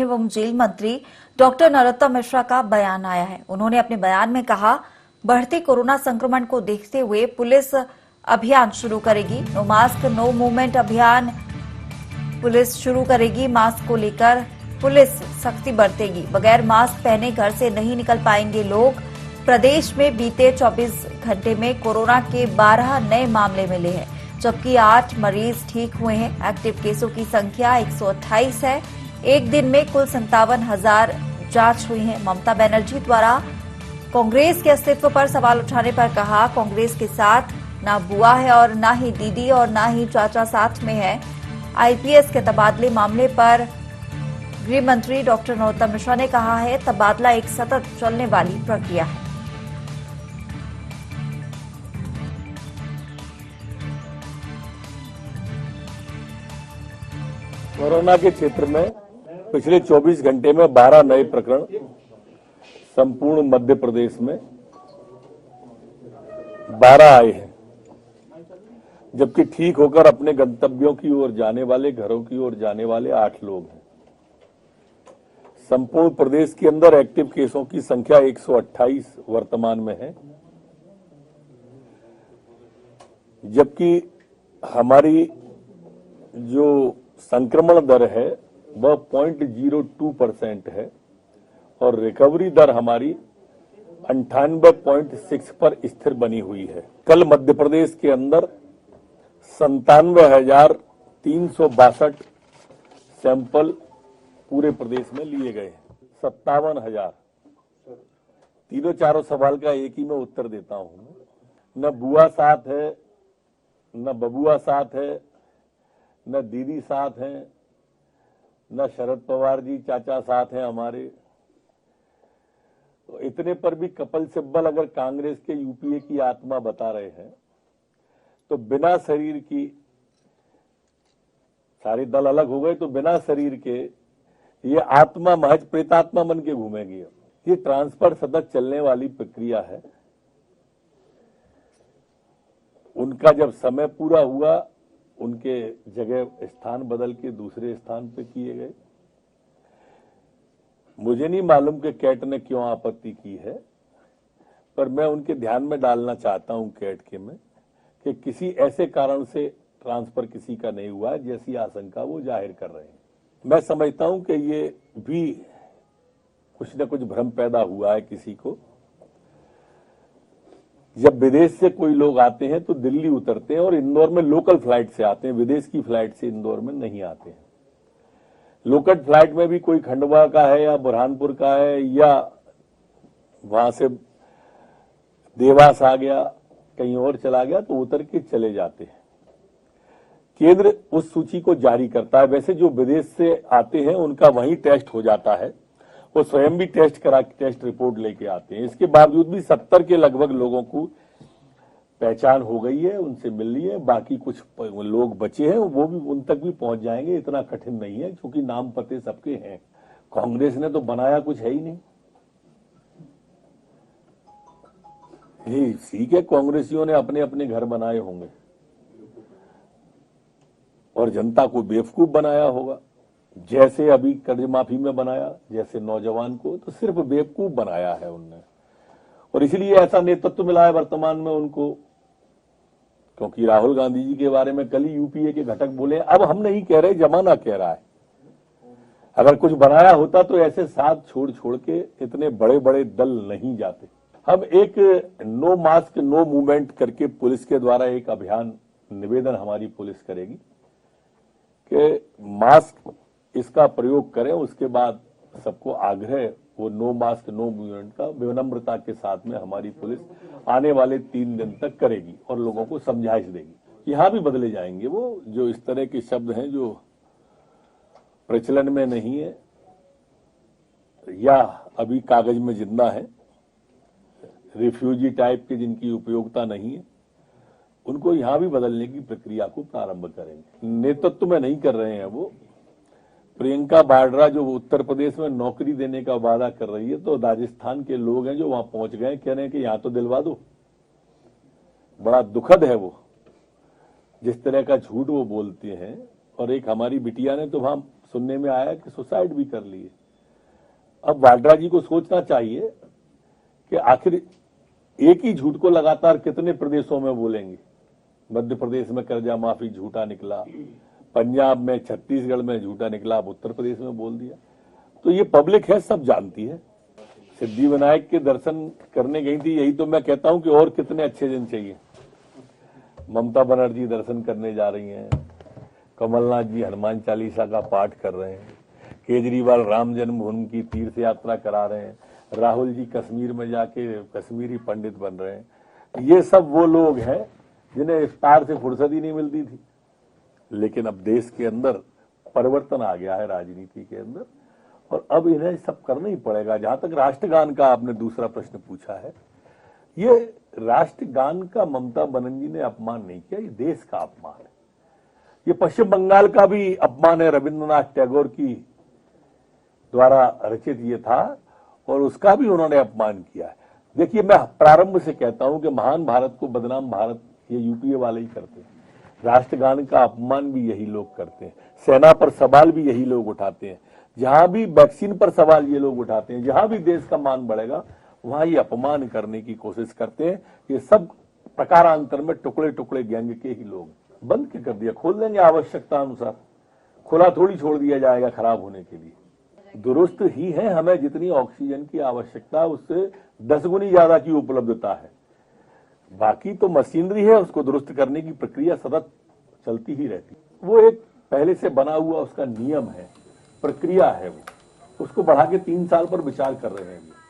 एवं जेल मंत्री डॉक्टर नरोत्तम मिश्रा का बयान आया है। उन्होंने अपने बयान में कहा, बढ़ते कोरोना संक्रमण को देखते हुए पुलिस अभियान शुरू करेगी। नो मास्क नो मूवमेंट अभियान पुलिस शुरू करेगी। मास्क को लेकर पुलिस सख्ती बरतेगी। बगैर मास्क पहने घर से नहीं निकल पाएंगे लोग। प्रदेश में बीते 24 घंटे में कोरोना के 12 नए मामले मिले हैं, जबकि 8 मरीज ठीक हुए हैं। एक्टिव केसों की संख्या 128 है। एक दिन में कुल 57,000 जांच हुई है। ममता बनर्जी द्वारा कांग्रेस के अस्तित्व पर सवाल उठाने पर कहा, कांग्रेस के साथ ना बुआ है और ना ही दीदी और ना ही चाचा साथ में है। आईपीएस के तबादले मामले पर गृह मंत्री डॉक्टर नरोत्तम मिश्रा ने कहा है, तबादला एक सतत चलने वाली प्रक्रिया है। कोरोना के क्षेत्र में पिछले 24 घंटे में 12 नए प्रकरण संपूर्ण मध्य प्रदेश में 12 आए हैं, जबकि ठीक होकर अपने गंतव्यों की ओर जाने वाले, घरों की ओर जाने वाले 8 लोग हैं। संपूर्ण प्रदेश के अंदर एक्टिव केसों की संख्या 128 वर्तमान में है, जबकि हमारी जो संक्रमण दर है वह 0.02% है और रिकवरी दर हमारी 98.6 पर स्थिर बनी हुई है। कल मध्य प्रदेश के अंदर 97,362 सैंपल पूरे प्रदेश में लिए गए हैं। 57,000। तीनों चारों सवाल का एक ही मैं उत्तर देता हूं। न बुआ साथ है, न बबुआ साथ है, न दीदी साथ हैं, न शरद पवार जी चाचा साथ हैं हमारे। तो इतने पर भी कपिल सिब्बल अगर कांग्रेस के यूपीए की आत्मा बता रहे हैं, तो बिना शरीर की, सारे दल अलग हो गए तो बिना शरीर के ये आत्मा महज प्रेतात्मा बन के घूमेगी। ये ट्रांसफर सतत चलने वाली प्रक्रिया है। उनका जब समय पूरा हुआ, उनके जगह स्थान बदल के दूसरे स्थान पे किए गए। मुझे नहीं मालूम कि कैट ने क्यों आपत्ति की है, पर मैं उनके ध्यान में डालना चाहता हूं कैट के में कि किसी ऐसे कारण से ट्रांसफर किसी का नहीं हुआ जैसी आशंका वो जाहिर कर रहे हैं। मैं समझता हूं कि ये भी कुछ न कुछ भ्रम पैदा हुआ है किसी को। जब विदेश से कोई लोग आते हैं तो दिल्ली उतरते हैं और इंदौर में लोकल फ्लाइट से आते हैं, विदेश की फ्लाइट से इंदौर में नहीं आते हैं। लोकल फ्लाइट में भी कोई खंडवा का है या बुरहानपुर का है या वहां से देवास आ गया, कहीं और चला गया, तो उतर के चले जाते हैं। केंद्र उस सूची को जारी करता है। वैसे जो विदेश से आते हैं उनका वहीं टेस्ट हो जाता है, वो स्वयं भी टेस्ट रिपोर्ट लेके आते हैं। इसके बावजूद भी 70 के लगभग लोगों को पहचान हो गई है, उनसे मिल ली है। बाकी कुछ लोग बचे हैं, वो भी उन तक भी पहुंच जाएंगे। इतना कठिन नहीं है, क्योंकि नाम पते सबके हैं। कांग्रेस ने तो बनाया कुछ है ही नहीं। ये ठीक है, कांग्रेसियों ने अपने अपने घर बनाए होंगे और जनता को बेवकूफ बनाया होगा, जैसे अभी कर्ज माफी में बनाया, जैसे नौजवान को, तो सिर्फ बेवकूफ बनाया है उनने। और इसलिए ऐसा नेतृत्व मिला है वर्तमान में उनको, क्योंकि राहुल गांधी जी के बारे में कल ही यूपीए के घटक बोले। अब हम नहीं कह रहे, जमाना कह रहा है। अगर कुछ बनाया होता तो ऐसे साथ छोड़ छोड़ के इतने बड़े बड़े दल नहीं जाते। हम एक नो मास्क नो मूवमेंट करके पुलिस के द्वारा एक अभियान, निवेदन हमारी पुलिस करेगी कि मास्क इसका प्रयोग करें। उसके बाद सबको आग्रह वो नो मास्क नो मूवमेंट का विनम्रता के साथ में हमारी पुलिस आने वाले 3 दिन तक करेगी और लोगों को समझाइश देगी। यहां भी बदले जाएंगे वो जो इस तरह के शब्द हैं जो प्रचलन में नहीं है या अभी कागज में जिंदा है, रिफ्यूजी टाइप के जिनकी उपयोगिता नहीं है, उनको यहां भी बदलने की प्रक्रिया को प्रारंभ करेंगे। नेतृत्व में नहीं कर रहे हैं वो। प्रियंका वाड्रा जो उत्तर प्रदेश में नौकरी देने का वादा कर रही है, तो राजस्थान के लोग हैं जो वहां पहुंच गए, कह रहे हैं कि यहां तो दिलवा दो। बड़ा दुखद है वो जिस तरह का झूठ वो बोलते हैं। और एक हमारी बिटिया ने तो वहां सुनने में आया कि सुसाइड भी कर लिए। अब वाड्रा जी को सोचना चाहिए कि आखिर एक ही झूठ को लगातार कितने प्रदेशों में बोलेंगे। मध्य प्रदेश में कर्जा माफी झूठा निकला, पंजाब में, छत्तीसगढ़ में झूठा निकला, अब उत्तर प्रदेश में बोल दिया। तो ये पब्लिक है, सब जानती है। सिद्धि विनायक के दर्शन करने गई थी, यही तो मैं कहता हूं कि और कितने अच्छे दिन चाहिए। ममता बनर्जी दर्शन करने जा रही हैं, कमलनाथ जी हनुमान चालीसा का पाठ कर रहे हैं, केजरीवाल राम जन्मभूमि की तीर्थ यात्रा करा रहे हैं, राहुल जी कश्मीर में जाके कश्मीरी पंडित बन रहे हैं। ये सब वो लोग हैं जिन्हें इफ्तार से फुर्सत ही नहीं मिलती थी। लेकिन अब देश के अंदर परिवर्तन आ गया है, राजनीति के अंदर, और अब इन्हें सब करना ही पड़ेगा। जहां तक राष्ट्रगान का आपने दूसरा प्रश्न पूछा है, ये राष्ट्रगान का ममता बनर्जी ने अपमान नहीं किया, ये देश का अपमान है। ये पश्चिम बंगाल का भी अपमान है, रविंद्रनाथ टैगोर की द्वारा रचित ये था, और उसका भी उन्होंने अपमान किया है। देखिए, मैं प्रारंभ से कहता हूं कि महान भारत को बदनाम भारत ये यूपीए वाले ही करते हैं। राष्ट्रगान का अपमान भी यही लोग करते हैं, सेना पर सवाल भी यही लोग उठाते हैं, जहां भी वैक्सीन पर सवाल ये लोग उठाते हैं, जहां भी देश का मान बढ़ेगा वहां ये अपमान करने की कोशिश करते हैं। ये सब प्रकारांतर में टुकड़े टुकड़े गैंग के ही लोग। बंद कर दिया, खोल देंगे आवश्यकता अनुसार, खुला थोड़ी छोड़ दिया जाएगा खराब होने के लिए। दुरुस्त ही है, हमें जितनी ऑक्सीजन की आवश्यकता उससे 10 गुनी ज्यादा की उपलब्धता है। बाकी तो मशीनरी है, उसको दुरुस्त करने की प्रक्रिया सतत चलती ही रहती। वो एक पहले से बना हुआ उसका नियम है, प्रक्रिया है, वो उसको बढ़ा के 3 साल पर विचार कर रहे हैं।